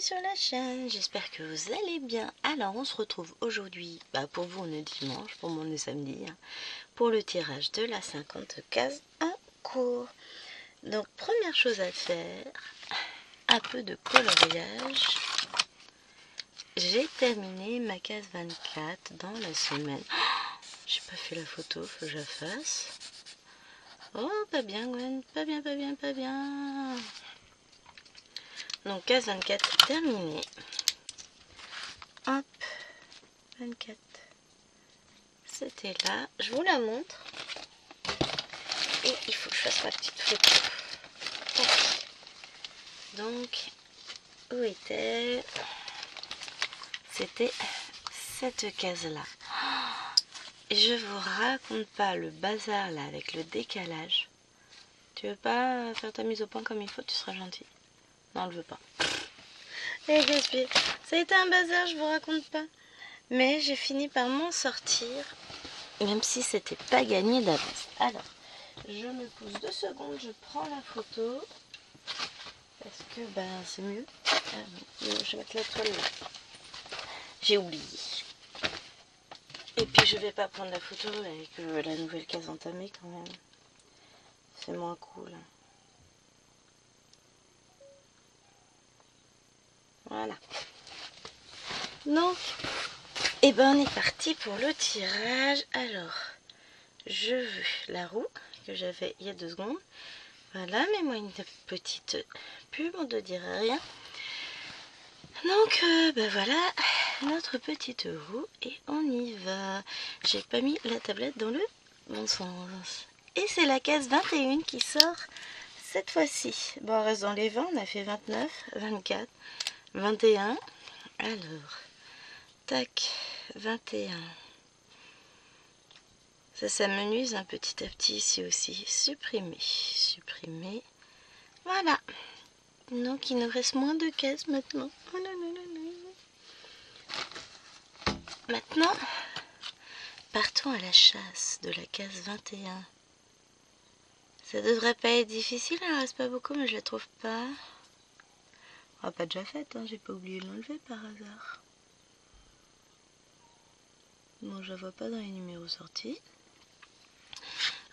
sur la chaîne, j'espère que vous allez bien. Alors on se retrouve aujourd'hui, pour vous on est dimanche, pour moi on est samedi, pour le tirage de la 50 cases en cours. Donc première chose à faire, un peu de coloriage. J'ai terminé ma case 24 dans la semaine. J'ai pas fait la photo, faut que je la fasse. Oh pas bien Gwen, pas bien, pas bien, pas bien. Donc case 24 terminée. Hop, 24. C'était là. Je vous la montre. Et il faut que je fasse ma petite photo. Donc, où était-elle? C'était cette case-là. Je vous raconte pas le bazar là avec le décalage. Tu veux pas faire ta mise au point comme il faut? Tu seras gentil. Non, elle veut pas. Et gaspille. Ça a été un bazar, je vous raconte pas. Mais j'ai fini par m'en sortir, même si c'était pas gagné d'avance. Alors, je me pose 2 secondes, je prends la photo. Parce que c'est mieux. Je vais mettre la toile là. J'ai oublié. Et puis je vais pas prendre la photo avec la nouvelle case entamée quand même. C'est moins cool. Voilà. Donc, on est parti pour le tirage. Alors, je veux la roue que j'avais il y a 2 secondes. Voilà, mets-moi une petite pub, on ne dirait rien. Donc, voilà notre petite roue et on y va. J'ai pas mis la tablette dans le bon sens. Et c'est la case 21 qui sort cette fois-ci. Bon, on reste dans les 20, on a fait 29, 24, 21. Alors, tac, 21. Ça s'amenuise un petit à petit ici aussi. Supprimer, supprimer. Voilà. Donc il nous reste moins de cases maintenant. Oh là là là là. Maintenant, partons à la chasse de la case 21. Ça devrait pas être difficile, il ne reste pas beaucoup, mais je la trouve pas. Oh, pas déjà faite, hein, j'ai pas oublié de l'enlever par hasard. Bon, je la vois pas dans les numéros sortis.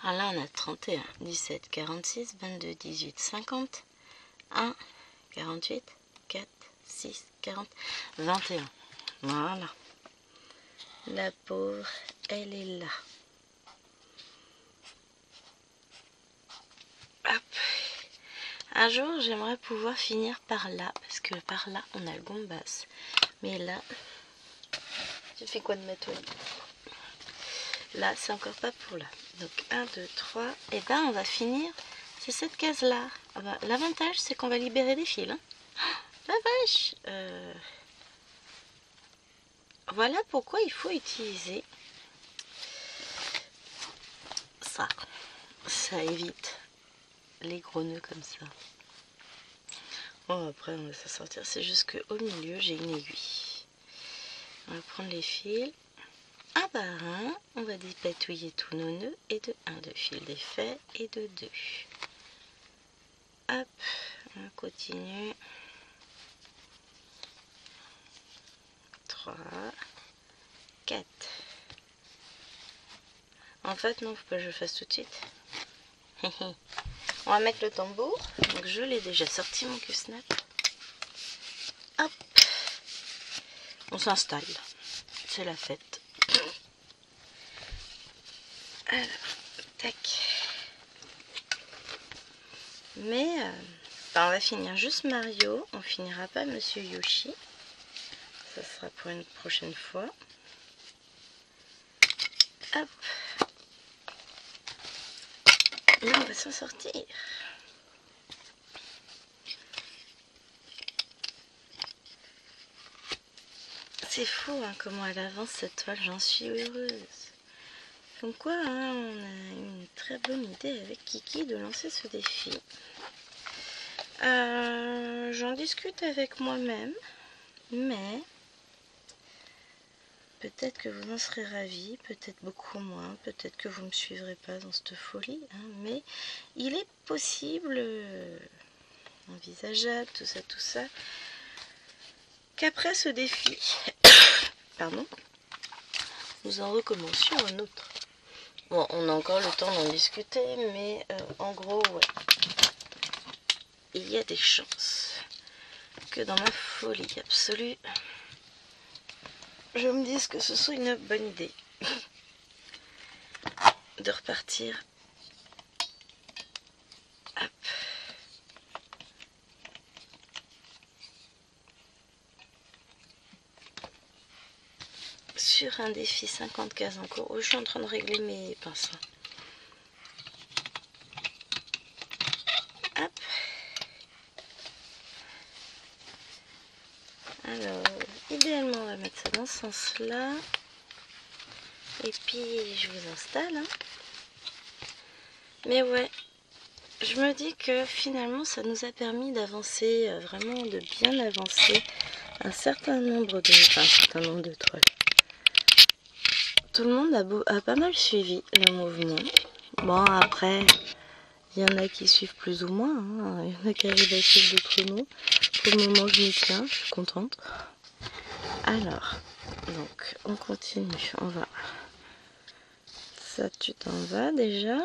Alors là, on a 31, 17, 46, 22, 18, 50, 1, 48, 4, 6, 40, 21. Voilà. La pauvre, elle est là. Hop. Un jour, j'aimerais pouvoir finir par là, parce que par là, on a le Gombas. Mais là, tu fais quoi de ma toile? Là, c'est encore pas pour là. Donc, 1, 2, 3. Et on va finir. C'est cette case-là. L'avantage, c'est qu'on va libérer des fils. Hein. La vache! Voilà pourquoi il faut utiliser ça. Ça évite les gros nœuds comme ça. Bon, après, on va s'en sortir. C'est juste qu'au milieu, j'ai une aiguille. On va prendre les fils. Un par un, on va dépatouiller tous nos nœuds et de 1 de fil d'effet et de 2. Hop, on continue. 3, 4. En fait, non, faut pas que je le fasse tout de suite. On va mettre le tambour. Donc, je l'ai déjà sorti, mon Q-snap. Hop. On s'installe. C'est la fête. Alors, tac. Mais, on va finir juste Mario. On finira pas Monsieur Yoshi. Ça sera pour une prochaine fois. Hop. Et on va s'en sortir. C'est fou hein, comment elle avance cette toile, j'en suis heureuse. Comme quoi, hein, on a une très bonne idée avec Kiki de lancer ce défi. J'en discute avec moi-même, mais peut-être que vous en serez ravis, peut-être beaucoup moins, peut-être que vous ne me suivrez pas dans cette folie, hein, mais il est possible, envisageable, tout ça, qu'après ce défi, pardon, nous en recommencions un autre. Bon, on a encore le temps d'en discuter, mais en gros, ouais. Il y a des chances que dans ma folie absolue, je me dise que ce soit une bonne idée de repartir. Hop. Sur un défi 50 cases en cours. Oh, je suis en train de régler mes pinces. Hop. Alors, idéalement, on va mettre ça dans ce sens-là. Et puis, je vous installe. Hein. Mais ouais, je me dis que finalement, ça nous a permis d'avancer, vraiment de bien avancer un certain nombre de trolls. Tout le monde a pas mal suivi le mouvement. Bon, après, il y en a qui suivent plus ou moins. Hein. Il y en a qui arrivent à suivre d'autres non. Pour le moment, je m'y tiens, je suis contente. Alors, donc, on continue. On va. Ça, tu t'en vas déjà.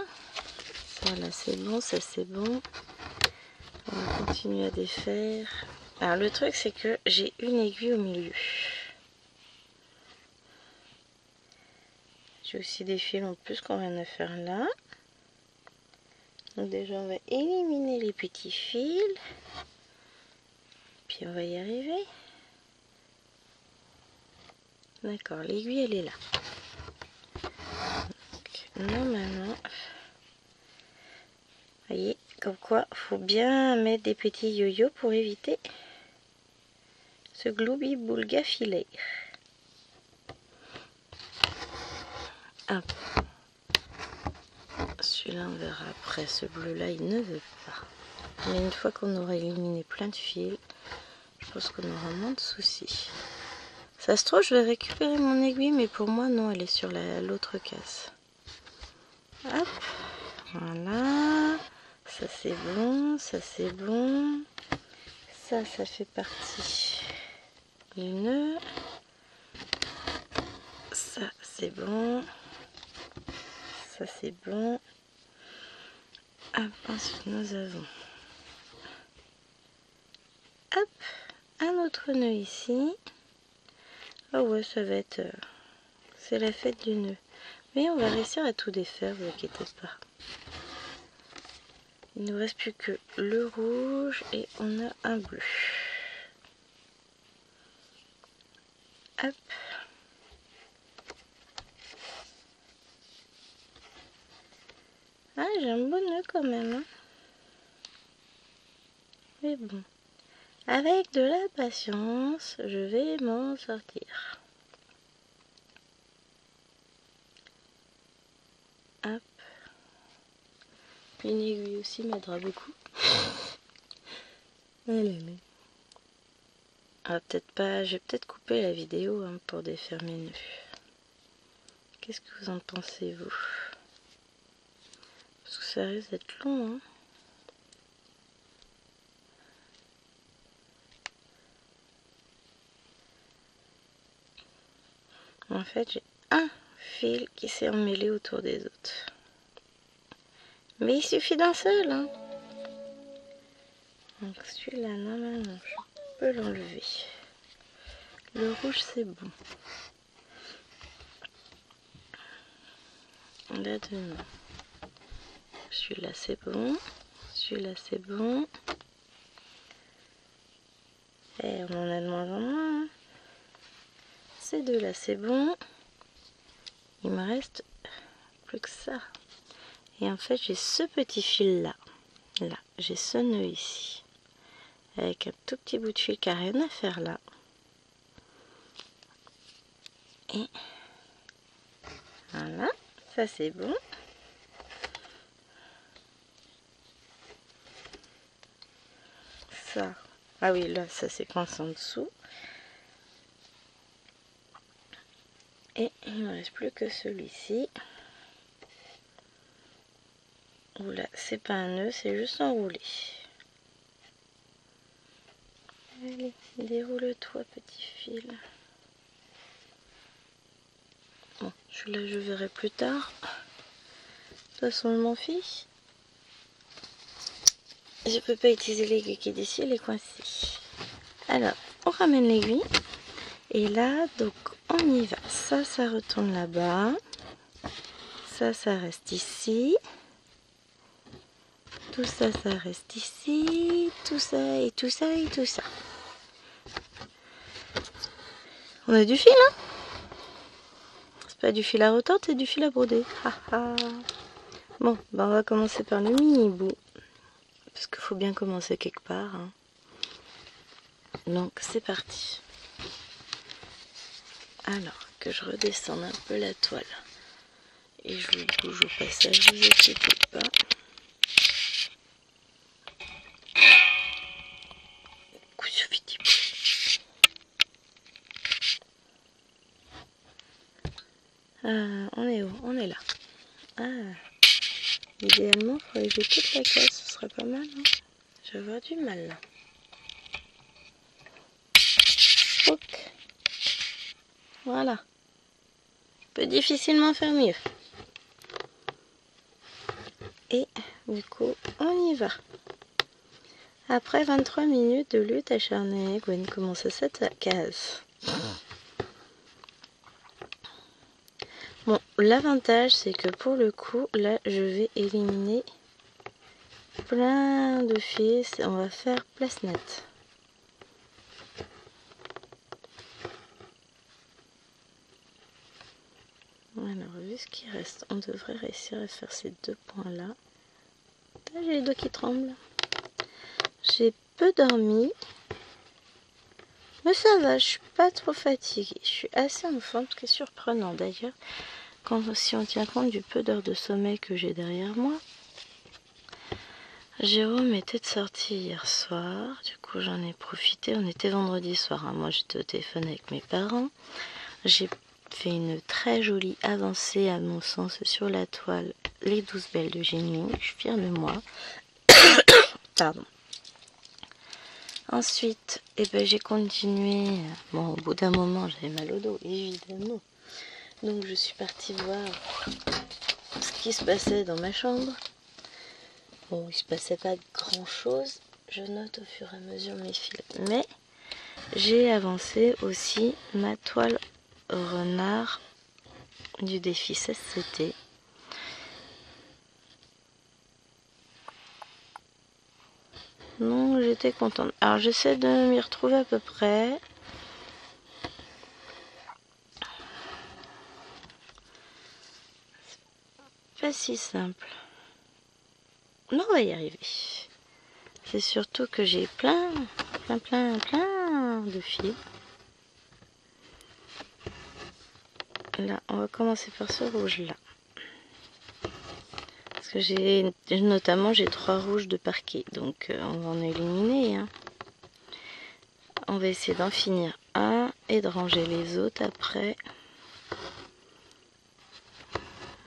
Ça, là, c'est bon. Ça, c'est bon. On va continuer à défaire. Alors, le truc, c'est que j'ai une aiguille au milieu. J'ai aussi des fils en plus qu'on vient de faire là. Donc déjà on va éliminer les petits fils. Puis on va y arriver. D'accord, l'aiguille elle est là. Donc, normalement, vous voyez, comme quoi faut bien mettre des petits yo-yo pour éviter ce gloubi-boulga filet. Hop. Celui-là on verra après, ce bleu là il ne veut pas. Mais une fois qu'on aura éliminé plein de fils, je pense qu'on aura moins de soucis. Ça se trouve je vais récupérer mon aiguille, mais pour moi non, elle est sur l'autre case. Hop, voilà. Ça c'est bon, ça c'est bon. Ça fait partie du nœud. Ça c'est bon. Ça c'est bon. Hop, ensuite nous avons hop, un autre nœud ici. Oh ouais, ça va être... c'est la fête du nœud. Mais on va réussir à tout défaire, vous inquiétez pas. Il ne nous reste plus que le rouge et on a un bleu. Hop. Ah, j'ai un bon nœud quand même. Hein. Mais bon. Avec de la patience, je vais m'en sortir. Hop. Une aiguille aussi m'aidera beaucoup. Allez. Ah, peut-être pas. Je vais peut-être couper la vidéo hein, pour défaire mes nœuds. Qu'est-ce que vous en pensez, vous? Parce que ça risque d'être long. Hein. En fait, j'ai un fil qui s'est emmêlé autour des autres. Mais il suffit d'un seul. Hein. Donc celui-là, normalement, je peux l'enlever. Le rouge, c'est bon. Là, dedans. Celui-là, c'est bon. Celui-là, c'est bon. Et on en a de moins en moins. Hein. Ces deux-là, c'est bon. Il me reste plus que ça. Et en fait, j'ai ce petit fil-là. Là, j'ai ce nœud ici. Avec un tout petit bout de fil qui n'a rien à faire là. Et voilà, ça c'est bon. Ça, ah oui, là, ça c'est coincé en dessous. Et il ne me reste plus que celui-ci. Où là, c'est pas un nœud, c'est juste enroulé. Allez, déroule-toi, petit fil. Bon, celui-là, je verrai plus tard. De toute façon, je m'en fiche. Je peux pas utiliser l'aiguille qui est d'ici, elle est coincée. Alors, on ramène l'aiguille. Et là, donc, on y va. Ça retourne là-bas. Ça reste ici. Tout ça, ça reste ici. Tout ça, et tout ça, et tout ça. On a du fil, hein? C'est pas du fil à retordre, c'est du fil à broder. Bon, ben on va commencer par le mini bout. Parce qu'il faut bien commencer quelque part. Hein. Donc, c'est parti. Alors, que je redescende un peu la toile. Et je vous bouge au passage, vous inquiétez pas. On est où? On est là. Idéalement, il faudrait que j'ai toute la case, ce serait pas mal. Hein, je vais avoir du mal là. Ok. Voilà. Je peux difficilement faire mieux. Et du coup, on y va. Après 23 minutes de lutte acharnée, Gwen commence à cette case. Bon, l'avantage, c'est que pour le coup, là, je vais éliminer plein de fils. On va faire place nette. Alors, vu ce qui reste, on devrait réussir à faire ces deux points-là. J'ai les doigts qui tremblent. J'ai peu dormi. Mais ça va, je suis pas trop fatiguée. Je suis assez en forme, ce qui est surprenant d'ailleurs. Si on tient compte du peu d'heures de sommeil que j'ai derrière moi. Jérôme était de sortie hier soir. Du coup, j'en ai profité. On était vendredi soir. Hein. Moi, j'étais au téléphone avec mes parents. J'ai fait une très jolie avancée, à mon sens, sur la toile Les 12 belles de Génie. Je suis fière de moi. Pardon. Ensuite, j'ai continué. Bon, au bout d'un moment, j'avais mal au dos, évidemment. Donc, je suis partie voir ce qui se passait dans ma chambre. Bon, il se passait pas grand chose. Je note au fur et à mesure mes fils. Mais j'ai avancé aussi ma toile renard du défi 16CT. Non, j'étais contente. Alors, j'essaie de m'y retrouver à peu près. C'est pas si simple. Non, on va y arriver. C'est surtout que j'ai plein de fils. Là, on va commencer par ce rouge-là. Parce que notamment, j'ai 3 rouges de parquet. Donc, on va en éliminer. Hein. On va essayer d'en finir un et de ranger les autres après.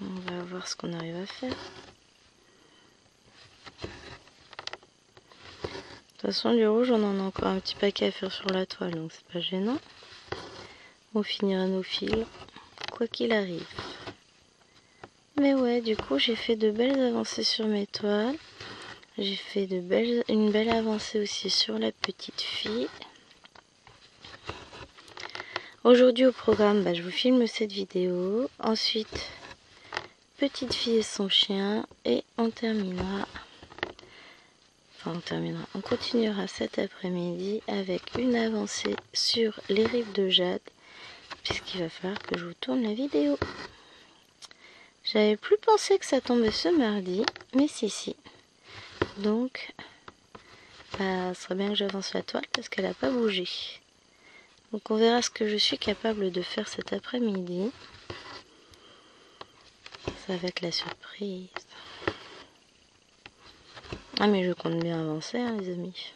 On va voir ce qu'on arrive à faire. De toute façon, du rouge, on en a encore un petit paquet à faire sur la toile, donc c'est pas gênant. On finira nos fils, quoi qu'il arrive. Mais ouais, du coup, j'ai fait de belles avancées sur mes toiles. J'ai fait une belle avancée aussi sur la petite fille. Aujourd'hui au programme, je vous filme cette vidéo. Ensuite, petite fille et son chien. Et on terminera. On continuera cet après-midi avec une avancée sur les rives de Jade, puisqu'il va falloir que je vous tourne la vidéo. J'avais plus pensé que ça tombait ce mardi, mais si. Donc, ce serait bien que j'avance la toile parce qu'elle n'a pas bougé. Donc on verra ce que je suis capable de faire cet après-midi. Ça va être la surprise. Ah mais je compte bien avancer hein, les amis.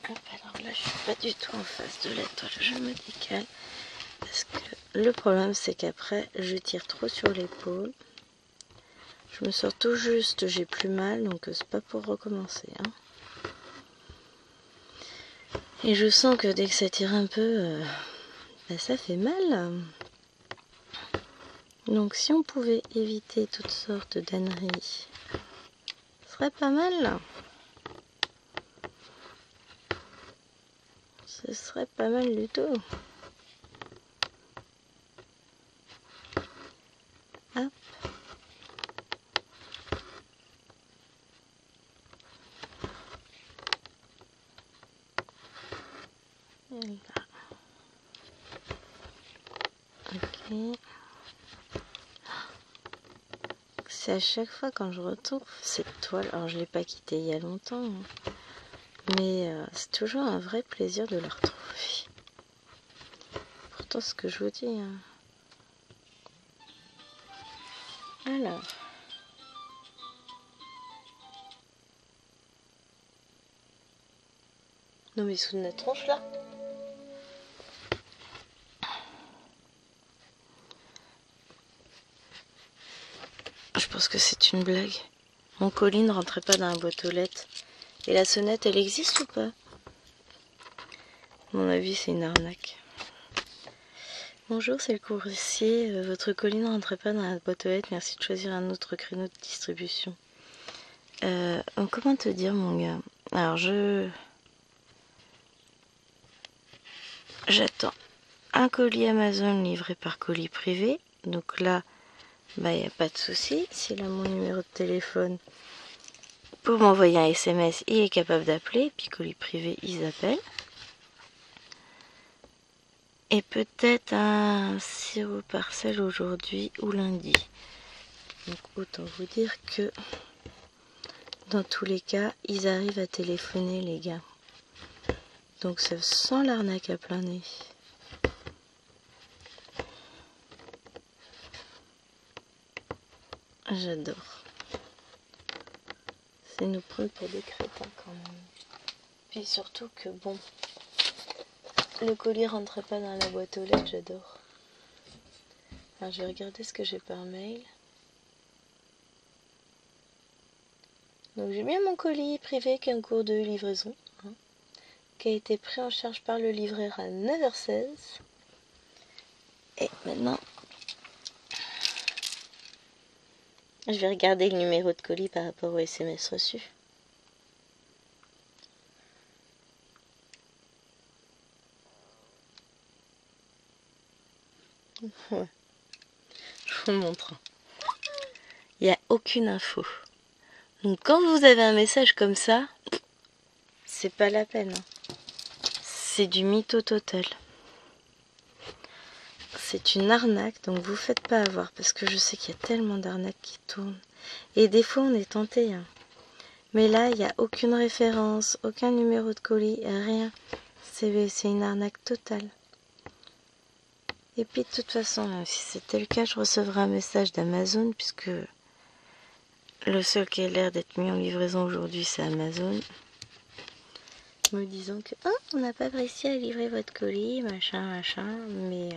Alors là je suis pas du tout en face de la toile, je me décale. Parce que le problème c'est qu'après je tire trop sur l'épaule. Je me sors tout juste, j'ai plus mal donc c'est pas pour recommencer. Hein. Et je sens que dès que ça tire un peu, bah, ça fait mal. Donc si on pouvait éviter toutes sortes d'âneries, ce serait pas mal. Ce serait pas mal du tout. Hop. Et là. Ok. C'est à chaque fois quand je retrouve cette toile, alors je l'ai pas quittée il y a longtemps, hein, mais c'est toujours un vrai plaisir de la retrouver. Pourtant ce que je vous dis. Hein. Alors. Non mais sous notre tronche là. Je pense que c'est une blague. Mon colis ne rentrait pas dans la boîte aux lettres. Et la sonnette, elle existe ou pas? À mon avis, c'est une arnaque. Bonjour, c'est le coursier. Votre colis ne rentrait pas dans la boîte aux lettres. Merci de choisir un autre créneau de distribution. Comment te dire, mon gars? Alors, j'attends un colis Amazon livré par colis privé. Donc là, bah, y a pas de souci. S'il a mon numéro de téléphone pour m'envoyer un SMS, il est capable d'appeler. Puis colis privé, ils appellent. Et peut-être un sirop parcelle aujourd'hui ou lundi. Donc autant vous dire que dans tous les cas, ils arrivent à téléphoner, les gars. Donc ça sent l'arnaque à plein nez. J'adore. C'est nous prendre pour des crétins quand même. Puis surtout que bon, le colis rentrait pas dans la boîte aux lettres, j'adore. Alors je vais regarder ce que j'ai par mail. Donc j'ai bien mon colis privé qui est en cours de livraison, hein, qui a été pris en charge par le livreur à 9h16. Et maintenant, je vais regarder le numéro de colis par rapport au SMS reçu. Ouais. Je vous le montre. Il n'y a aucune info. Donc quand vous avez un message comme ça, c'est pas la peine. Hein. C'est du mytho total. C'est une arnaque, donc vous faites pas avoir, parce que je sais qu'il y a tellement d'arnaques qui tournent. Et des fois on est tenté. Hein. Mais là, il n'y a aucune référence, aucun numéro de colis, rien. C'est une arnaque totale. Et puis de toute façon, même si c'était le cas, je recevrai un message d'Amazon, puisque le seul qui a l'air d'être mis en livraison aujourd'hui, c'est Amazon. Me disant que on n'a pas réussi à livrer votre colis, machin, mais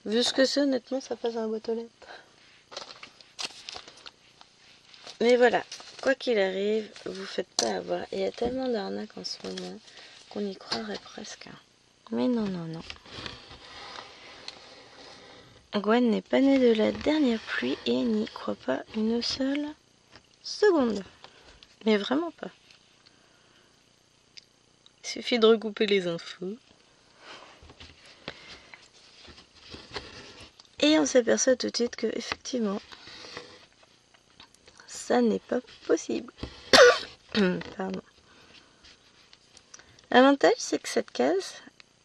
vu ce que c'est, honnêtement, ça passe dans la boîte aux lettres. Mais voilà, quoi qu'il arrive, vous faites pas avoir. Il y a tellement d'arnaques en ce moment qu'on y croirait presque. Mais non, non, non. Gwen n'est pas née de la dernière pluie et n'y croit pas une seule seconde. Mais vraiment pas. Il suffit de recouper les infos. Et on s'aperçoit tout de suite que, effectivement, ça n'est pas possible. Pardon. L'avantage, c'est que cette case,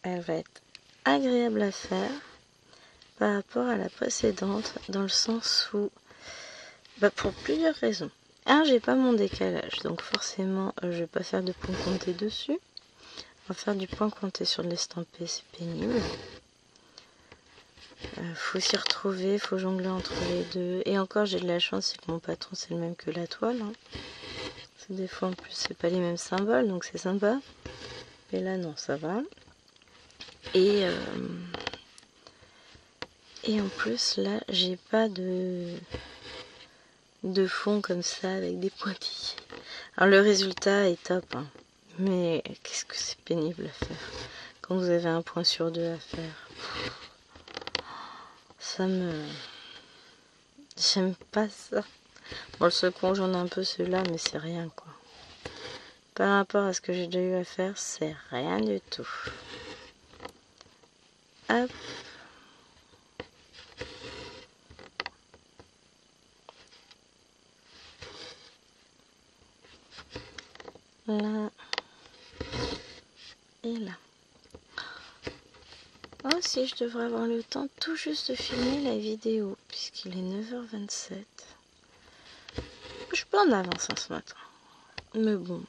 elle va être agréable à faire par rapport à la précédente, dans le sens où, pour plusieurs raisons. J'ai pas mon décalage, donc forcément, je vais pas faire de point compté dessus. On va faire du point compté sur l'estampé, c'est pénible. Faut s'y retrouver, faut jongler entre les deux. Et encore, j'ai de la chance, c'est que mon patron, c'est le même que la toile. Hein. Des fois, en plus, c'est pas les mêmes symboles, donc c'est sympa. Mais là, non, ça va. Et en plus, là, j'ai pas de fond comme ça, avec des pointillés. Alors, le résultat est top, hein. Mais qu'est-ce que c'est pénible à faire. Quand vous avez un point sur deux à faire. Ça me... J'aime pas ça. Bon, le second, j'en ai un peu ceux-là, mais c'est rien, quoi. Par rapport à ce que j'ai déjà eu à faire, c'est rien du tout. Hop. Là. Et là. Oh, si je devrais avoir le temps tout juste de filmer la vidéo, puisqu'il est 9h27. Je suis pas en avance ce matin. Mais bon,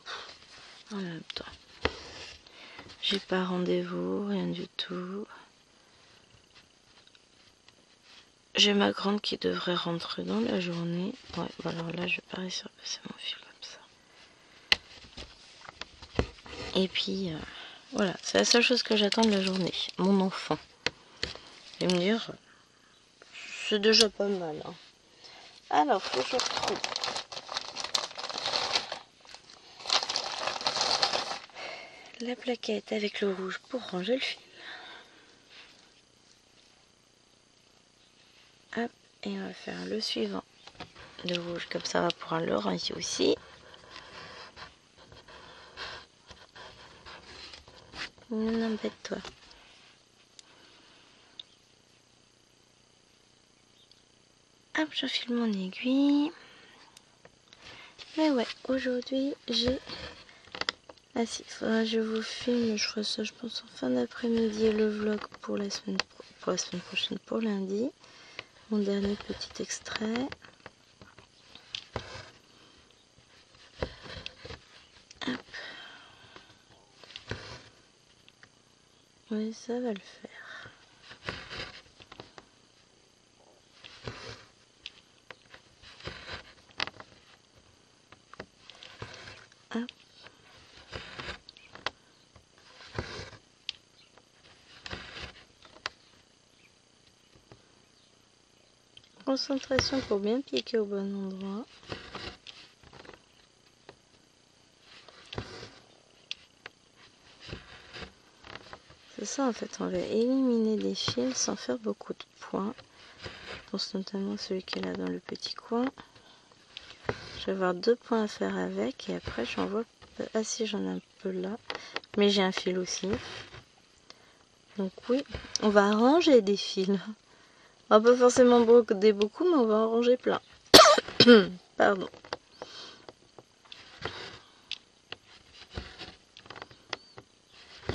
en même temps. J'ai pas rendez-vous, rien du tout. J'ai ma grande qui devrait rentrer dans la journée. Ouais, bah alors là, je vais pas réussir à passer mon fil comme ça. Et puis, voilà, c'est la seule chose que j'attends de la journée. Mon enfant. Je vais me dire, c'est déjà pas mal. Hein. Alors, faut que je retrouve. La plaquette avec le rouge pour ranger le fil. Hop, et on va faire le suivant. Le rouge, comme ça on va pouvoir le ranger aussi. Non, embête-toi. Hop, j'enfile mon aiguille. Mais ouais, aujourd'hui j'ai... Ah si, je vous filme, je ferai ça je pense en fin d'après-midi, le vlog pour la semaine prochaine, pour lundi. Mon dernier petit extrait. Hop. Oui, ça va le faire. Hop. Concentration pour bien piquer au bon endroit. C'est ça en fait, on va éliminer des fils sans faire beaucoup de points. Je pense notamment celui qui est là dans le petit coin. Je vais avoir 2 points à faire avec et après j'en vois... Ah si, j'en ai un peu là. Mais j'ai un fil aussi. Donc oui, on va arranger des fils. On va pas forcément broder beaucoup, mais on va en ranger plein. Pardon.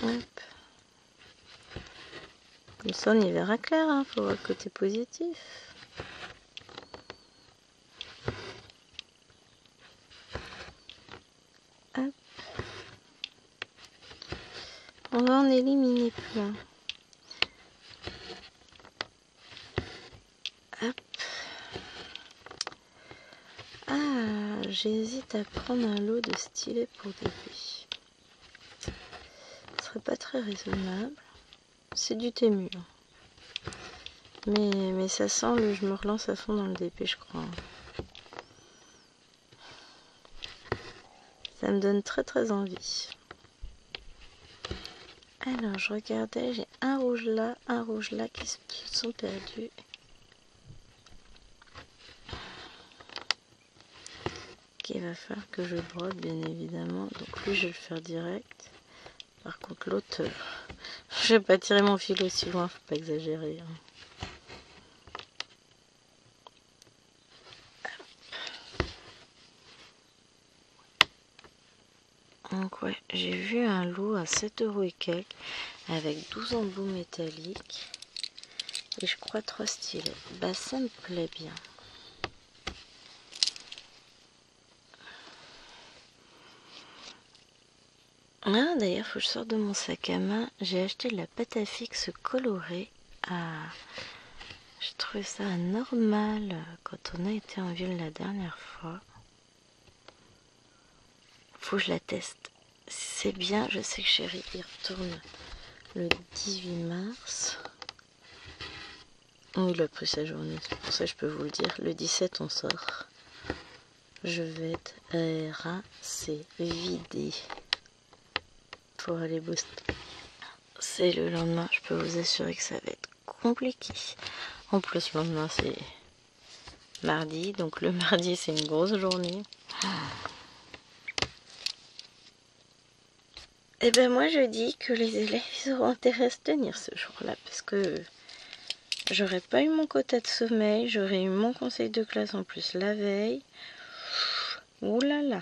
Hop. Comme ça, on y verra clair. Hein. Faut voir le côté positif. Hop. On va en éliminer plein. Hop. Ah, j'hésite à prendre un lot de stylets pour bébé. Ce serait pas très raisonnable. C'est du Temu. Mais ça sent le... Je me relance à fond dans le DP, je crois. Ça me donne très très envie. Alors, je regardais, j'ai un rouge là qui se sont perdus. Il va falloir que je brode, bien évidemment. Donc lui, je vais le faire direct. Par contre, l'autre, je vais pas tirer mon fil aussi loin, faut pas exagérer. Hein. Donc ouais, j'ai vu un lot à 7 € et quelques avec 12 embouts métalliques et je crois 3 stylets. Bah ça me plaît bien. Ah d'ailleurs faut que je sorte de mon sac à main. J'ai acheté de la pâte à fixe colorée. J'ai trouvé ça normal quand on a été en ville la dernière fois. Faut que je la teste. C'est bien, je sais que chérie y retourne le 18 mars. Oh, il a pris sa journée, c'est pour ça que je peux vous le dire. Le 17 on sort. Je vais être rincée, vidée. pour aller bosser. C'est le lendemain, je peux vous assurer que ça va être compliqué. En plus, le lendemain, c'est mardi, donc le mardi, c'est une grosse journée. Et ben moi, je dis que les élèves, ils auront intérêt à se tenir ce jour-là, parce que j'aurais pas eu mon quota de sommeil, j'aurais eu mon conseil de classe en plus la veille. Ouh là là.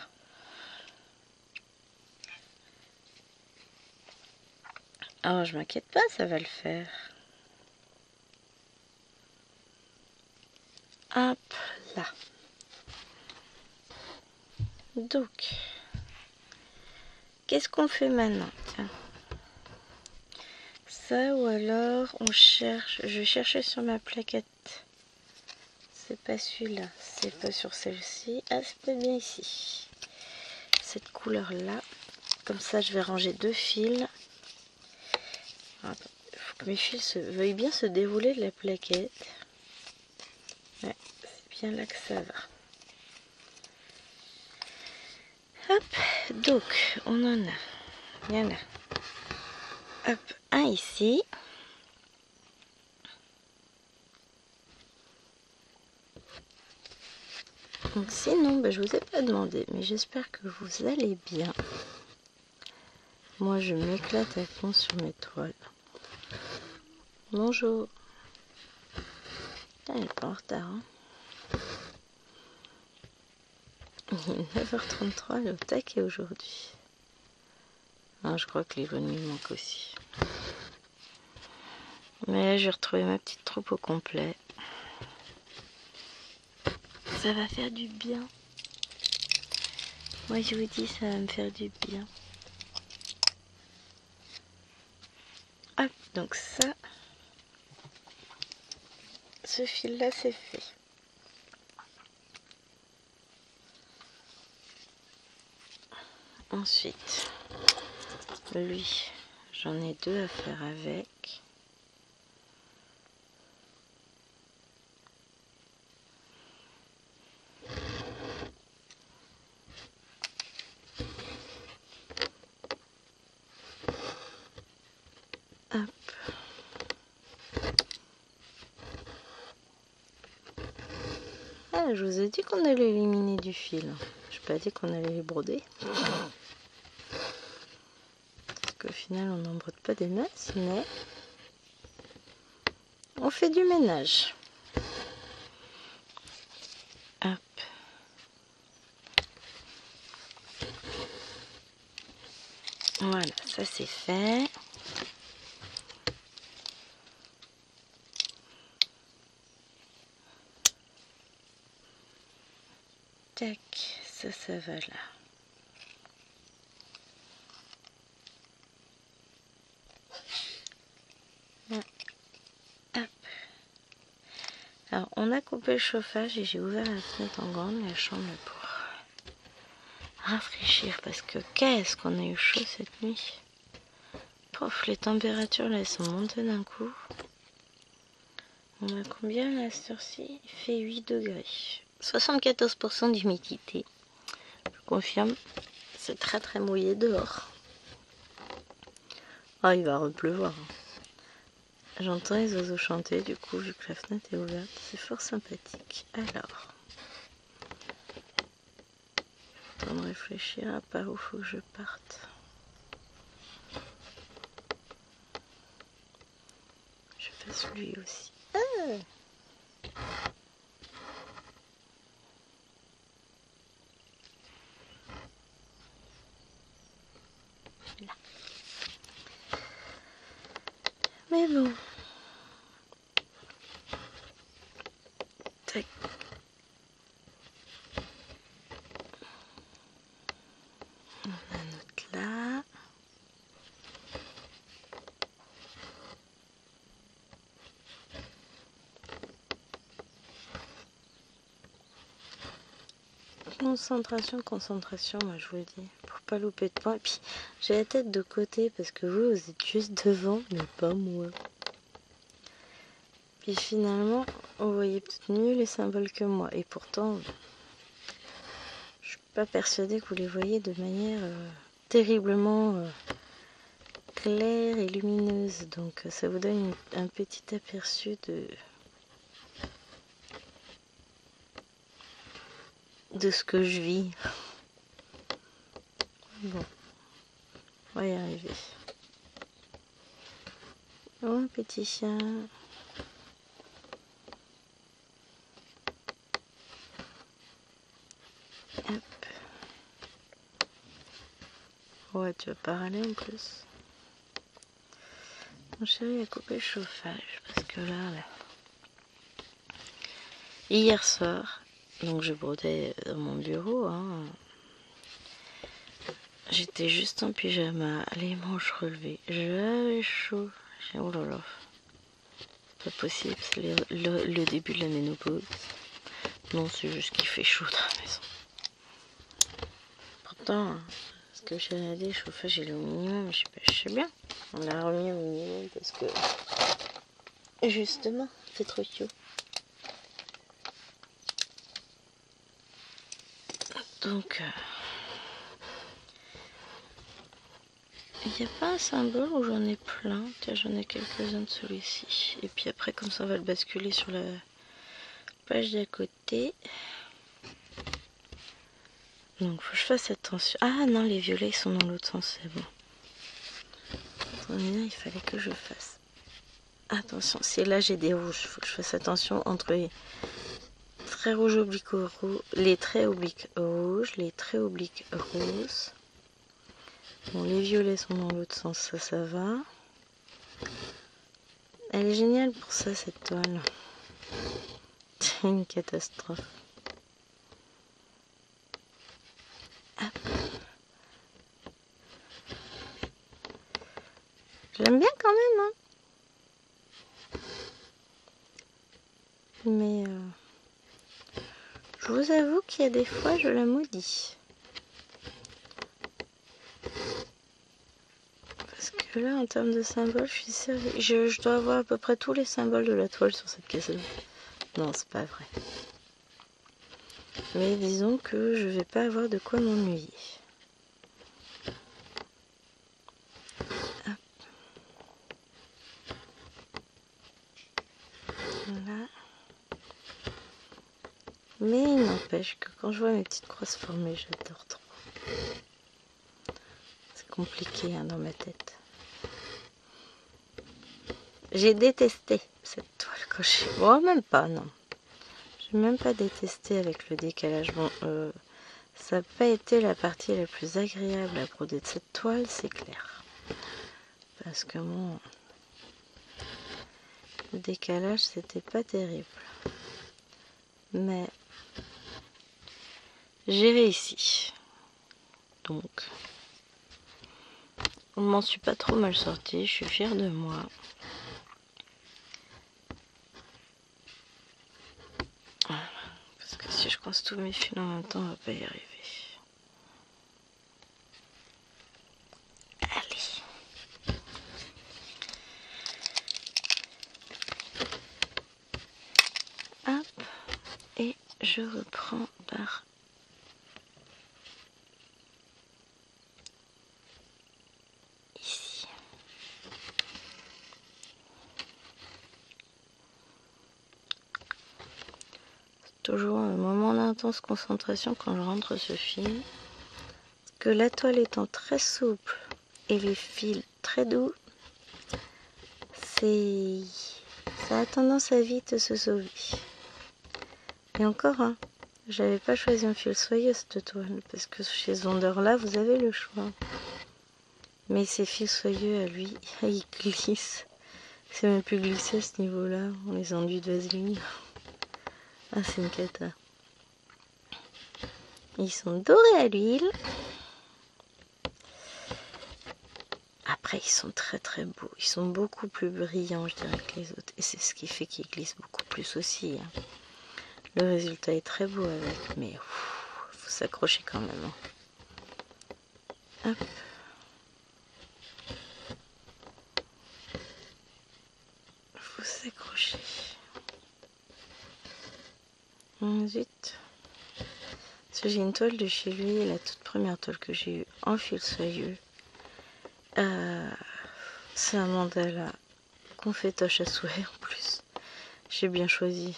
Alors, je m'inquiète pas, ça va le faire. Hop là. Donc, qu'est-ce qu'on fait maintenant? Tiens. Ça ou alors on cherche, je cherchais sur ma plaquette. C'est pas celui-là, c'est pas sur celle-ci. Ah, c'est pas bien ici. Cette couleur-là. Comme ça, je vais ranger 2 fils. Il faut que mes fils veuillent bien se dérouler de la plaquette. Ouais, c'est bien là que ça va. Hop, donc on en a. Il y en a. Hop, un ici. Donc sinon, je vous ai pas demandé, mais j'espère que vous allez bien. Moi, je m'éclate à fond sur mes toiles. Bonjour. Elle est pas en retard. Hein. Il est 9h33, elle est au taquet aujourd'hui. Ah, je crois que l'ironie me manque aussi. Mais là, j'ai retrouvé ma petite troupe au complet. Ça va faire du bien. Moi, je vous dis, ça va me faire du bien. Hop, donc ça, ce fil-là, c'est fait. Ensuite, lui, j'en ai 2 à faire avec. Hop. Ah, je vous ai dit qu'on allait éliminer du fil. Je n'ai pas dit qu'on allait les broder. Parce qu'au final, on n'en brode pas des masses, mais on fait du ménage. Hop. Voilà, ça c'est fait. Tac, ça va là. Hop. Alors, on a coupé le chauffage et j'ai ouvert la fenêtre en grande la chambre pour rafraîchir parce que qu'est-ce qu'on a eu chaud cette nuit. Pouf, les températures là elles sont montées d'un coup. On a combien là cette heure-ci? Il fait 8 degrés. 74% d'humidité. Je confirme, c'est très très mouillé dehors. Ah, il va repleuvoir. J'entends les oiseaux chanter, du coup, vu que la fenêtre est ouverte, c'est fort sympathique. Alors, j'ai le temps de réfléchir à par où faut que je parte. Je fasse lui aussi. Ah! Là. Mais bon. Tac. On a notre là. Concentration, concentration, moi je vous le dis, pour pas louper de point. Et puis j'ai la tête de côté parce que vous êtes juste devant, mais pas moi. Puis finalement, vous voyez peut-être mieux les symboles que moi. Et pourtant, je suis pas persuadée que vous les voyez de manière terriblement claire et lumineuse, donc ça vous donne un petit aperçu de ce que je vis. Bon, on va y arriver. Oh, un petit chien. Hop. Ouais, tu vas pas râler en plus. Mon chéri a coupé le chauffage parce que là, hier soir, donc je brodais dans mon bureau, hein, j'étais juste en pyjama, les manches relevées, j'avais chaud. J'ai dit, oh là là, pas possible, c'est le début de la ménopause. Non, c'est juste qu'il fait chaud dans la maison. Pourtant, ce que j'ai regardé, le chauffage il est au minimum, je sais bien. On l'a remis au minimum parce que justement, c'est trop chaud. Donc, il n'y a pas un symbole où j'en ai plein. Tiens, j'en ai quelques-uns de celui-ci. Et puis après, comme ça, on va le basculer sur la page d'à côté. Donc, faut que je fasse attention. Ah non, les violets, ils sont dans l'autre sens, c'est bon. Attendez, il fallait que je fasse attention. Si là, j'ai des rouges, il faut que je fasse attention entre les traits rouges obliques rouges, les traits obliques rouges, les traits obliques roses. Bon, les violets sont dans l'autre sens, ça va. Elle est géniale pour ça, cette toile. C'est une catastrophe. Hop. J'aime bien quand même, hein. Mais je vous avoue qu'il y a des fois, je la maudis. Parce que là, en termes de symboles, je suis sérieuse. Je dois avoir à peu près tous les symboles de la toile sur cette cassette. Non, c'est pas vrai. Mais disons que je vais pas avoir de quoi m'ennuyer. Voilà. Mais il n'empêche que quand je vois mes petites croix se former, j'adore trop. C'est compliqué hein, dans ma tête. J'ai détesté cette toile quand je suis... Bon, même pas, non. J'ai même pas détesté avec le décalage. Bon, ça n'a pas été la partie la plus agréable à broder de cette toile, c'est clair. Parce que bon... Le décalage, c'était pas terrible. Mais... j'ai réussi. Donc... on m'en suis pas trop mal sorti, je suis fière de moi. Voilà. Parce que si je coince tous mes fils en même temps, on va pas y arriver. Allez. Hop. Et je reprends par ici. C'est toujours un moment d'intense concentration quand je rentre ce fil. Que la toile étant très souple et les fils très doux, ça a tendance à vite se sauver. Et encore, hein, j'avais pas choisi un fil soyeux cette toile, parce que chez ce vendeur-là, vous avez le choix. Mais ces fils soyeux, à lui, ils glissent. C'est même plus glissé à ce niveau-là, on les enduit de vaseline. Ah, c'est une cata. Ils sont dorés à l'huile. Après, ils sont très très beaux. Ils sont beaucoup plus brillants, je dirais, que les autres. Et c'est ce qui fait qu'ils glissent beaucoup plus aussi. Hein. Le résultat est très beau avec, mais il faut s'accrocher quand même. Hein. Hop. Faut s'accrocher. Ensuite, j'ai une toile de chez lui, la toute première toile que j'ai eue en fil soyeux. C'est un mandala qu'on fait toche à souhait en plus. J'ai bien choisi.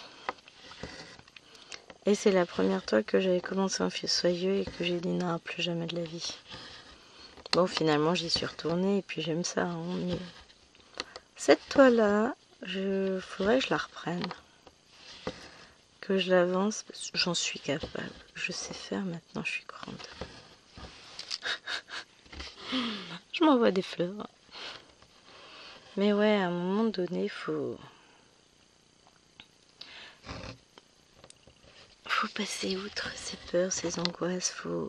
Et c'est la première toile que j'avais commencé en fil soyeux et que j'ai dit non, plus jamais de la vie. Bon, finalement, j'y suis retournée et puis j'aime ça. Hein, mais cette toile-là, faudrait que je la reprenne. Que je l'avance, j'en suis capable. Je sais faire maintenant, je suis grande. Je m'envoie des fleurs. Mais ouais, à un moment donné, faut passer outre ces peurs, ces angoisses. Faut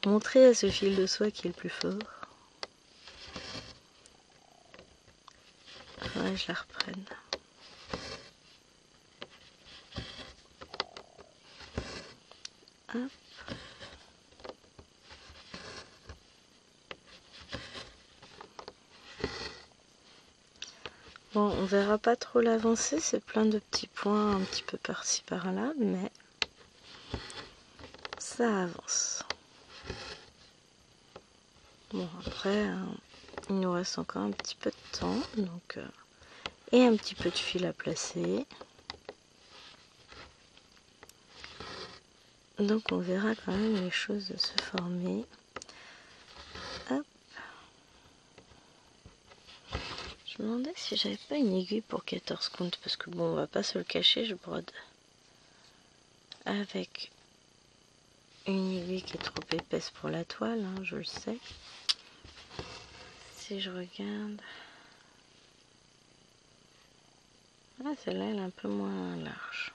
montrer à ce fil de soie qui est le plus fort. Faudrait que je la reprenne. Hop. Bon, on verra pas trop l'avancée, c'est plein de petits points un petit peu par-ci par-là, mais ça avance. Bon, après, il nous reste encore un petit peu de temps, donc et un petit peu de fil à placer. Donc on verra quand même les choses se former. Hop. Je me demandais si j'avais pas une aiguille pour 14 comptes, parce que bon, on va pas se le cacher, je brode avec une aiguille qui est trop épaisse pour la toile, hein, je le sais. Si je regarde... Ah, celle-là, elle est un peu moins large.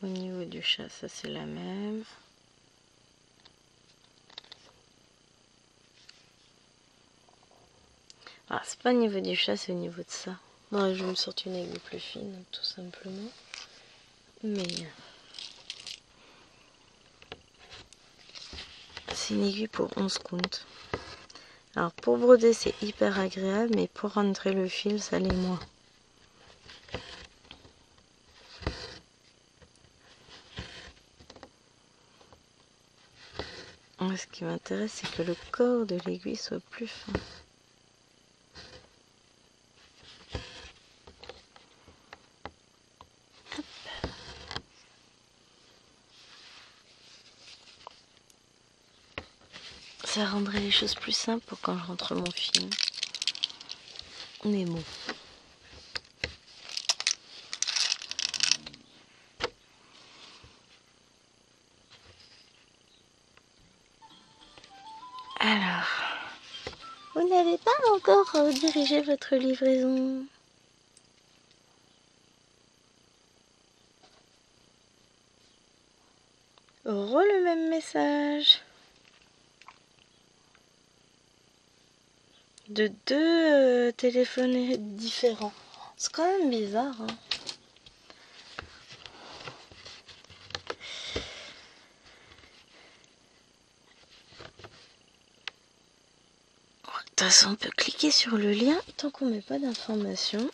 Au niveau du chat, ça c'est la même. Ah, c'est pas au niveau du chat, c'est au niveau de ça. Bon, je vais me sortir une aiguille plus fine, tout simplement. Mais... c'est une aiguille pour 11 comptes. Alors, pour broder, c'est hyper agréable, mais pour rentrer le fil, ça l'est moins. Moi, ce qui m'intéresse, c'est que le corps de l'aiguille soit plus fin. Ça rendrait les choses plus simples pour quand je rentre mon fil. Mais bon. Alors, vous n'avez pas encore dirigé votre livraison? Le même message. De deux téléphones différents. C'est quand même bizarre, hein. De toute façon, on peut cliquer sur le lien tant qu'on met pas d'informations.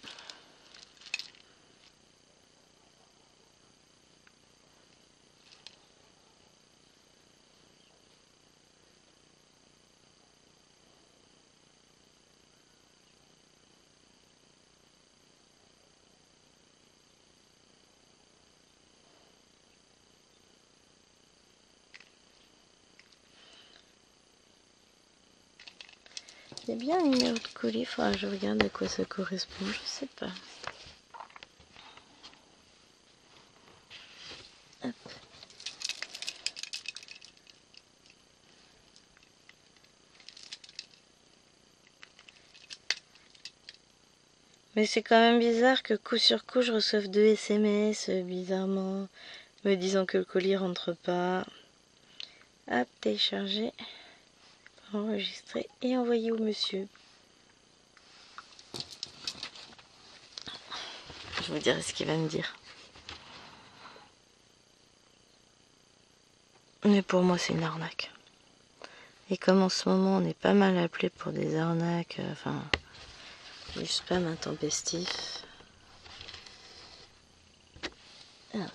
Il y a bien un numéro de colis, il faudra que je regarde à quoi ça correspond, je sais pas. Hop. Mais c'est quand même bizarre que coup sur coup je reçoive 2 SMS bizarrement me disant que le colis rentre pas. Hop, télécharger, enregistrer et envoyer au monsieur. Je vous dirai ce qu'il va me dire. Mais pour moi c'est une arnaque. Et comme en ce moment on est pas mal appelé pour des arnaques, enfin du spam intempestif. Ah.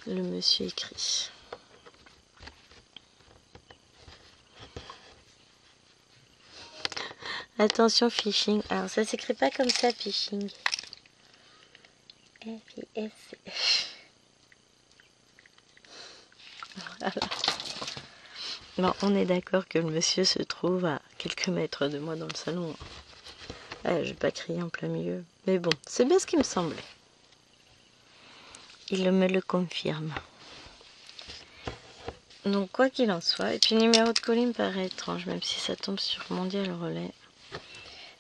Le monsieur écrit. Attention, phishing. Alors, ça s'écrit pas comme ça, phishing. F-I-S. Voilà. Bon, on est d'accord que le monsieur se trouve à quelques mètres de moi dans le salon. Je vais pas crier en plein milieu. Mais bon, c'est bien ce qui me semblait. Il me le confirme. Donc, quoi qu'il en soit. Et puis, le numéro de colis me paraît étrange, même si ça tombe sur Mondial Relais.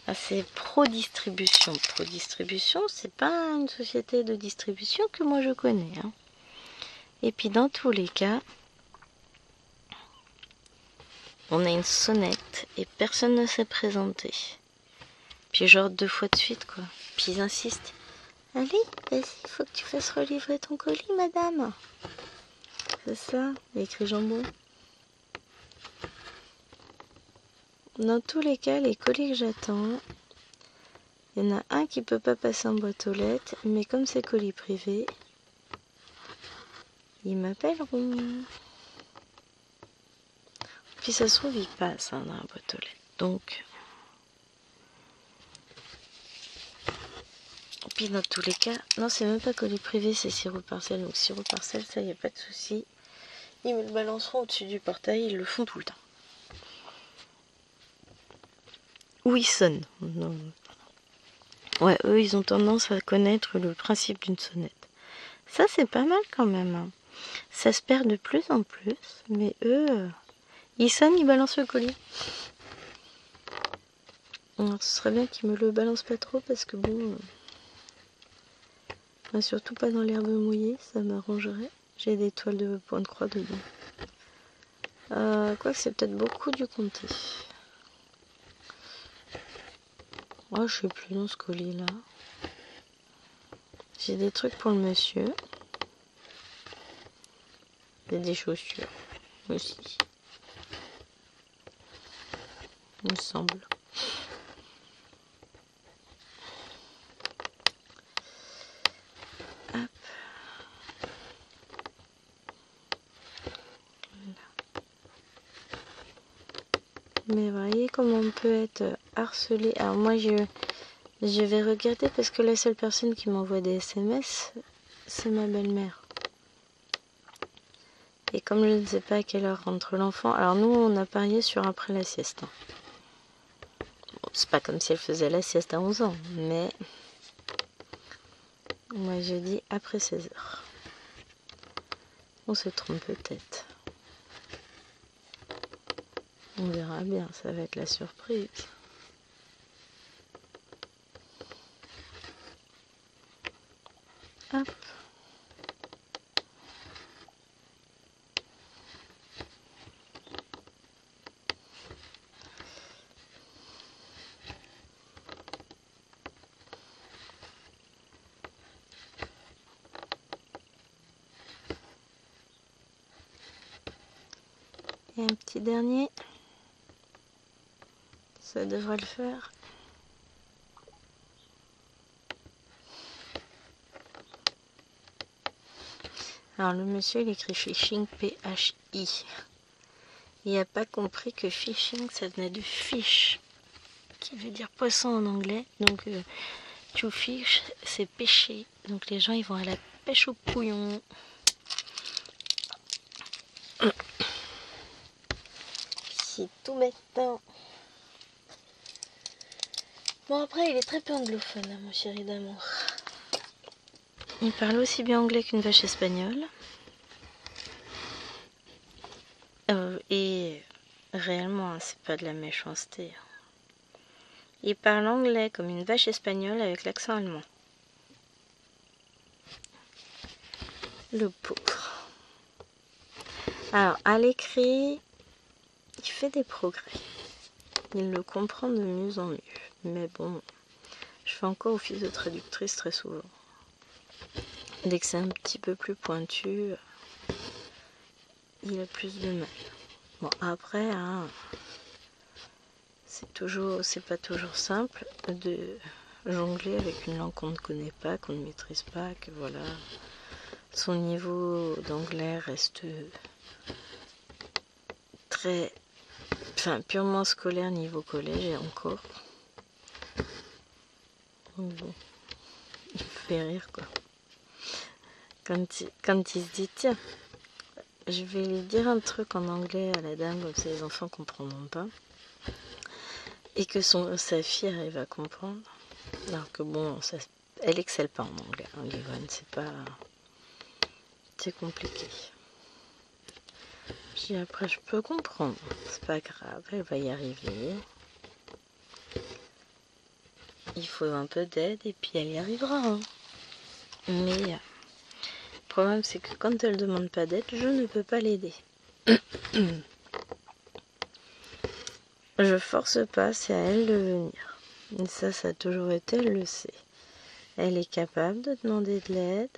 Ah, c'est Pro Distribution. Pro Distribution, c'est pas une société de distribution que moi je connais. Hein. Et puis, dans tous les cas, on a une sonnette et personne ne s'est présenté. Puis genre 2 fois de suite, quoi. Puis ils insistent. Allez, vas-y, il faut que tu fasses relivrer ton colis, madame. C'est ça, il y a écrit jambon. Dans tous les cas, les colis que j'attends, il y en a un qui peut pas passer en boîte aux lettres, mais comme c'est colis privé, ils m'appelleront. Puis ça se trouve, il passe dans la boîte aux lettres. Donc, puis dans tous les cas, non, c'est même pas colis privé, c'est sirop parcelle. Donc sirop parcelle, ça y a pas de souci. Ils me le balanceront au-dessus du portail, ils le font tout le temps. Ou ils sonnent. Non. Ouais, eux, ils ont tendance à connaître le principe d'une sonnette. Ça, c'est pas mal quand même. Hein. Ça se perd de plus en plus, mais eux, ils sonnent, ils balancent le colis. Alors, ce serait bien qu'ils me le balancent pas trop, parce que bon... surtout pas dans l'herbe mouillée, ça m'arrangerait. J'ai des toiles de point de croix dedans. Quoique c'est peut-être beaucoup du comté. Oh, je sais plus dans ce colis là. J'ai des trucs pour le monsieur. Il y a des chaussures aussi. Il me semble. Hop. Mais voyez comment on peut être harcelé. Alors moi je vais regarder parce que la seule personne qui m'envoie des SMS, c'est ma belle-mère. Et comme je ne sais pas à quelle heure rentre l'enfant, alors nous on a parié sur après la sieste. Bon, c'est pas comme si elle faisait la sieste à 11 ans, mais moi je dis après 16 heures. On se trompe peut-être. On verra bien, ça va être la surprise. Hop. Et un petit dernier. Ça devrait le faire. Alors le monsieur il écrit phishing P-H-I. Il n'a pas compris que phishing ça venait de fish, qui veut dire poisson en anglais. Donc to fish c'est pêcher. Donc les gens ils vont à la pêche au pouillon. C'est tout bête. Bon après il est très peu anglophone hein, mon chéri d'amour. Il parle aussi bien anglais qu'une vache espagnole. Et réellement, c'est pas de la méchanceté. Il parle anglais comme une vache espagnole avec l'accent allemand. Le pauvre. Alors, à l'écrit, il fait des progrès. Il le comprend de mieux en mieux. Mais bon, je fais encore office de traductrice très souvent. Dès que c'est un petit peu plus pointu, il a plus de mal. Bon, après, hein, c'est pas toujours simple de jongler avec une langue qu'on ne connaît pas, qu'on ne maîtrise pas, que voilà, son niveau d'anglais reste purement scolaire niveau collège et encore. Donc bon, il me fait rire quoi. Quand il se dit, tiens, je vais lui dire un truc en anglais à la dame, comme ça les enfants ne comprendront pas. Et que sa fille arrive à comprendre. Alors que bon, elle excelle pas en anglais, hein, Livonne, c'est compliqué. Puis après, je peux comprendre, c'est pas grave, elle va y arriver. Il faut un peu d'aide et puis elle y arrivera. Hein. Mais le problème, c'est que quand elle demande pas d'aide, je ne peux pas l'aider. Je force pas, c'est à elle de venir. Et ça a toujours été, elle le sait. Elle est capable de demander de l'aide,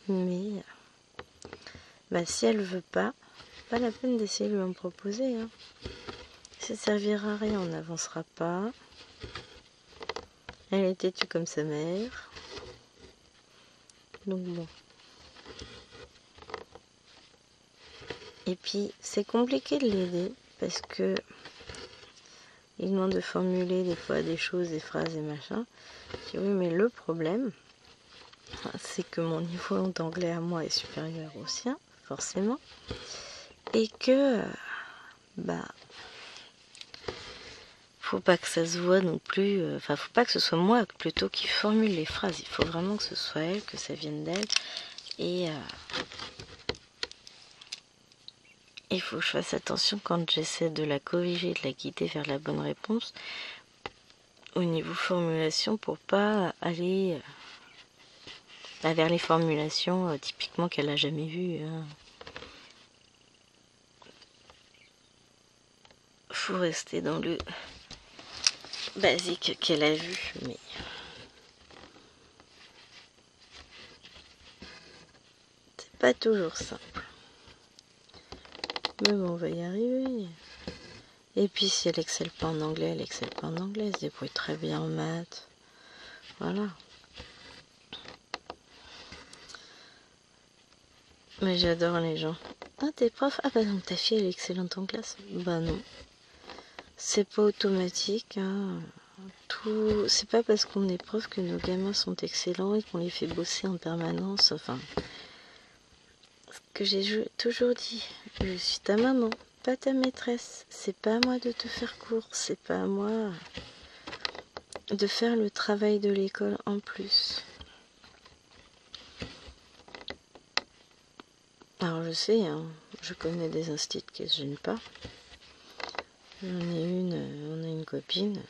mais si elle veut pas la peine d'essayer de lui en proposer. Hein. Ça servira à rien, on n'avancera pas. Elle est têtue comme sa mère. Donc bon. Et puis, c'est compliqué de l'aider parce que il demande de formuler des fois des choses, des phrases et machin. Je dis oui, mais le problème, c'est que mon niveau d'anglais à moi est supérieur au sien, forcément. Et que, faut pas que ça se voit non plus, faut pas que ce soit moi plutôt qui formule les phrases. Il faut vraiment que ce soit elle, que ça vienne d'elle. Et il faut que je fasse attention quand j'essaie de la corriger, de la guider vers la bonne réponse au niveau formulation pour pas aller vers les formulations typiquement qu'elle n'a jamais vues. Hein. Faut rester dans le basique qu'elle a vu, mais c'est pas toujours simple. Mais bon, on va y arriver. Et puis si elle excelle pas en anglais, elle excelle pas en anglais, elle se débrouille très bien en maths. Voilà. Mais j'adore les gens. Ah, t'es prof? Ah bah donc ta fille elle est excellente en classe? Bah non. C'est pas automatique. Hein. C'est pas parce qu'on est prof que nos gamins sont excellents et qu'on les fait bosser en permanence. Enfin, ce que j'ai toujours dit, je suis ta maman, pas ta maîtresse. C'est pas à moi de te faire cours, c'est pas à moi de faire le travail de l'école en plus. Alors je sais, hein, je connais des instituts qui se gênent pas. On a une copine.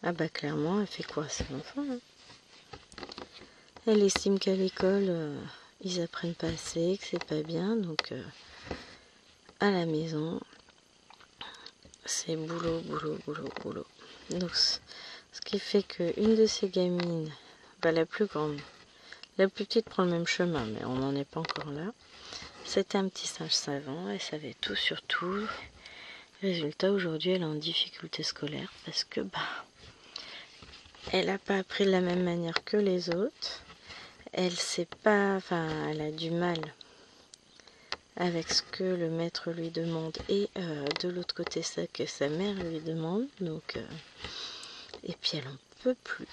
Ah bah clairement, elle fait quoi c'est l'enfant hein. Elle estime qu'à l'école, ils apprennent pas assez, que c'est pas bien, donc à la maison, c'est boulot, boulot, boulot, boulot. Donc ce qui fait qu'une de ces gamines, la plus grande, la plus petite prend le même chemin, mais on n'en est pas encore là. C'était un petit singe savant, elle savait tout sur tout. Résultat, aujourd'hui, elle est en difficulté scolaire parce que elle n'a pas appris de la même manière que les autres. Elle sait pas, elle a du mal avec ce que le maître lui demande et de l'autre côté ça que sa mère lui demande. Donc, et puis elle en peut plus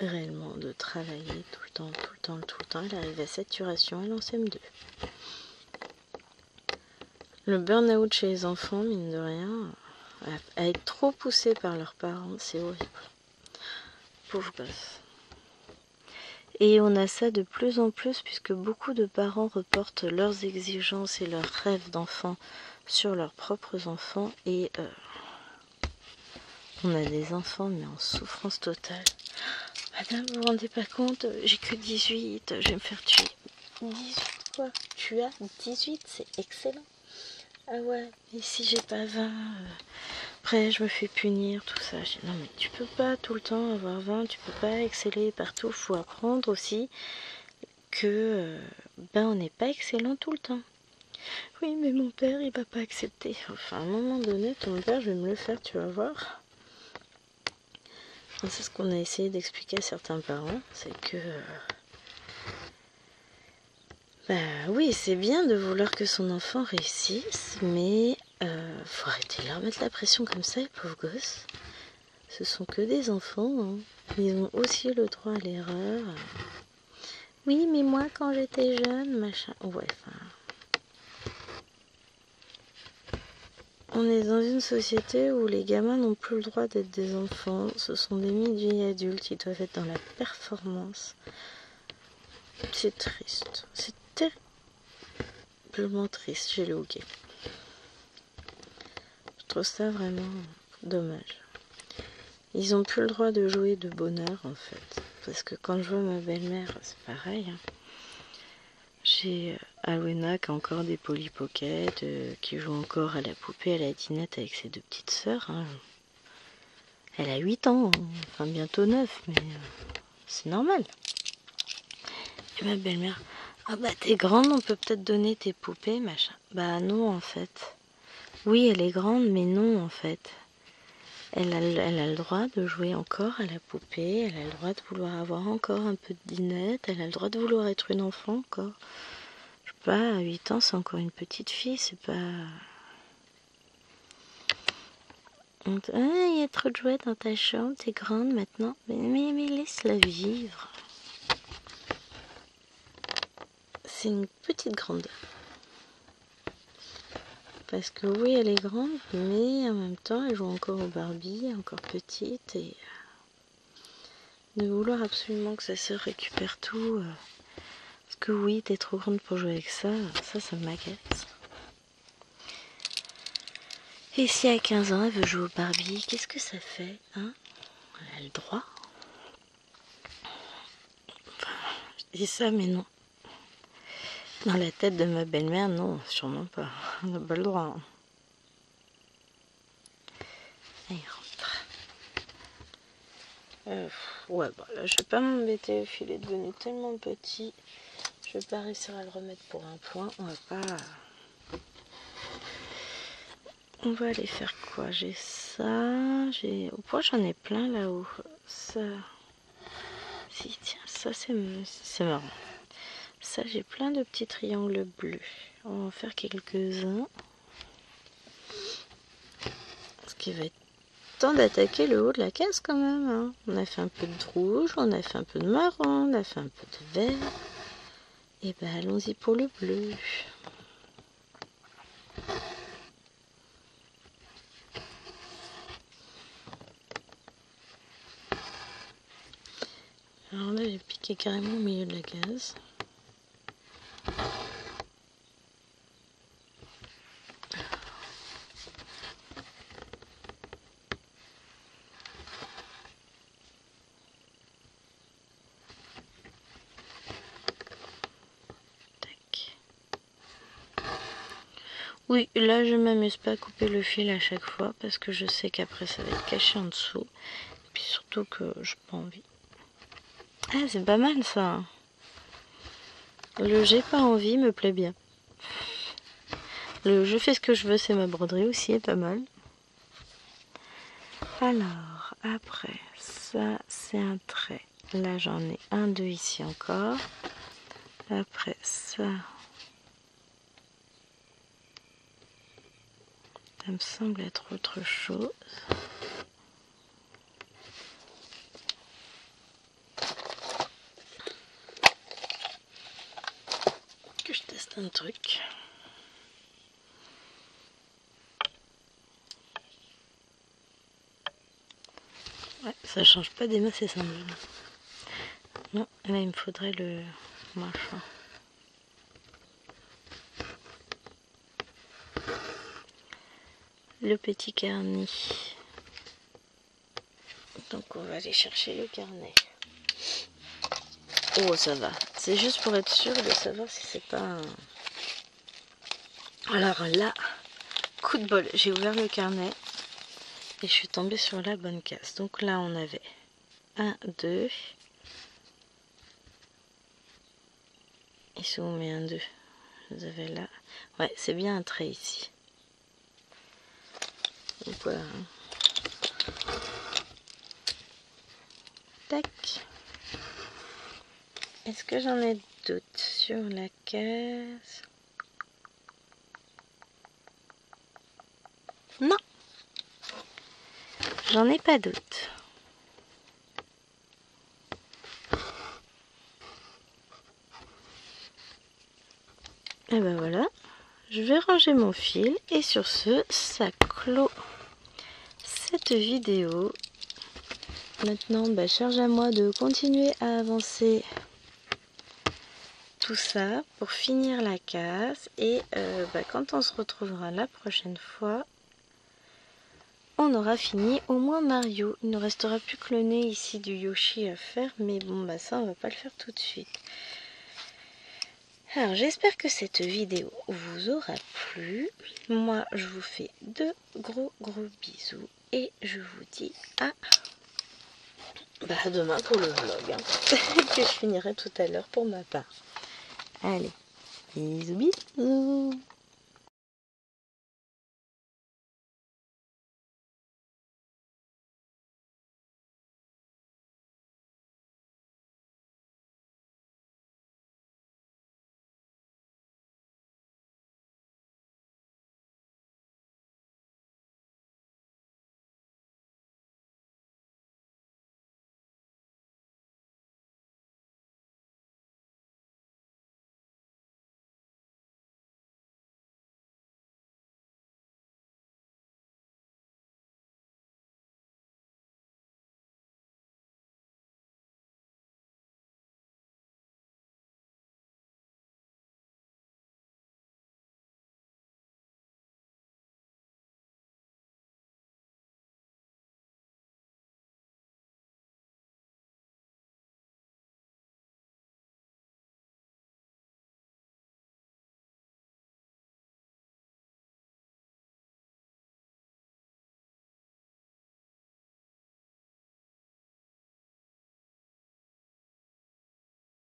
réellement de travailler tout le temps. Elle arrive à saturation, elle en CM2. Le burn-out chez les enfants, mine de rien, à être trop poussés par leurs parents, c'est horrible. Pauvre gosse. Et on a ça de plus en plus puisque beaucoup de parents reportent leurs exigences et leurs rêves d'enfants sur leurs propres enfants et on a des enfants mais en souffrance totale. Madame, vous vous rendez pas compte, j'ai que 18, je vais me faire tuer. 18 quoi? Tu as 18, c'est excellent. Ah ouais, mais si j'ai pas 20, après je me fais punir, tout ça. Je dis, non mais tu peux pas tout le temps avoir 20, tu peux pas exceller partout. Faut apprendre aussi que on n'est pas excellent tout le temps. Oui mais mon père il va pas accepter. Enfin à un moment donné ton père je vais me le faire, tu vas voir. C'est ce qu'on a essayé d'expliquer à certains parents, c'est que oui, c'est bien de vouloir que son enfant réussisse, mais faut arrêter de leur mettre la pression comme ça, les pauvres gosses. Ce sont que des enfants, hein. Ils ont aussi le droit à l'erreur. Oui, mais moi, quand j'étais jeune, machin... Ouais, enfin... On est dans une société où les gamins n'ont plus le droit d'être des enfants. Ce sont des midi adultes, ils doivent être dans la performance. C'est triste. C'est terriblement triste, j'ai le hockey. Je trouve ça vraiment dommage. Ils n'ont plus le droit de jouer de bonheur, en fait. Parce que quand je vois ma belle-mère, c'est pareil. Hein. J'ai Alwena qui a encore des Polly Pocket, qui joue encore à la poupée, à la dinette avec ses deux petites sœurs. Hein. Elle a 8 ans, hein. Enfin bientôt 9, mais c'est normal. Et ma belle-mère, ah bah t'es grande, on peut peut-être donner tes poupées, machin. Bah non, en fait. Oui, elle est grande, mais non, en fait. Elle a le droit de jouer encore à la poupée, elle a le droit de vouloir avoir encore un peu de dinette, elle a le droit de vouloir être une enfant encore. Je sais pas, à 8 ans, c'est encore une petite fille, c'est pas... Ah, il y a trop de jouets dans ta chambre, t'es grande maintenant. Mais laisse-la vivre. C'est une petite grande. Parce que oui, elle est grande, mais en même temps, elle joue encore au Barbie, encore petite, et de vouloir absolument que sa sœur récupère tout. Parce que oui, t'es trop grande pour jouer avec ça, ça m'agace. Et si à 15 ans, elle veut jouer au Barbie, qu'est-ce que ça fait, hein? Elle a le droit. Enfin, je dis ça, mais non. Dans la tête de ma belle-mère, non, sûrement pas. On n'a pas le droit. Hein. Elle rentre. Ouais, bah là, je vais pas m'embêter. Le fil est devenu tellement petit. Je vais pas réussir à le remettre pour un point. On va pas... On va aller faire quoi? J'ai ça. Au point, j'en ai plein là-haut. Ça... Si, tiens, ça, c'est marrant. Ça, j'ai plein de petits triangles bleus. On va en faire quelques-uns. Ce qui va être temps d'attaquer le haut de la case quand même. Hein. On a fait un peu de rouge, on a fait un peu de marron, on a fait un peu de vert. Et ben allons-y pour le bleu. Alors là, j'ai piqué carrément au milieu de la case. Oui, là je m'amuse pas à couper le fil à chaque fois parce que je sais qu'après ça va être caché en dessous. Et puis surtout que j'ai pas envie. Ah, c'est pas mal ça. Le j'ai pas envie me plaît bien. Le je fais ce que je veux, c'est ma broderie aussi, est pas mal. Alors, après, ça c'est un trait. Là j'en ai un, deux ici encore. Après ça... Ça me semble être autre chose. Que je teste un truc. Ouais, ça change pas des masses et symboles. Non, là il me faudrait le machin. Le petit carnet. Donc on va aller chercher le carnet. Oh, ça va. C'est juste pour être sûr de savoir si c'est pas un... Alors là, coup de bol, j'ai ouvert le carnet et je suis tombée sur la bonne case. Donc là on avait 1, 2. Ici on met un 2. Vous avez là. Ouais, c'est bien un trait ici. Donc voilà. Tac. Est-ce que j'en ai d'autres sur la case? Non. J'en ai pas d'autres. Et ben voilà, je vais ranger mon fil et sur ce, ça clôt cette vidéo. Maintenant, charge à moi de continuer à avancer tout ça pour finir la case et quand on se retrouvera la prochaine fois, on aura fini au moins Mario. Il ne restera plus que le nez ici du Yoshi à faire, mais bon ça on va pas le faire tout de suite. Alors j'espère que cette vidéo vous aura plu. Moi je vous fais de gros bisous et je vous dis à demain pour le vlog que je finirai tout à l'heure pour ma part. Allez, bisous bisous.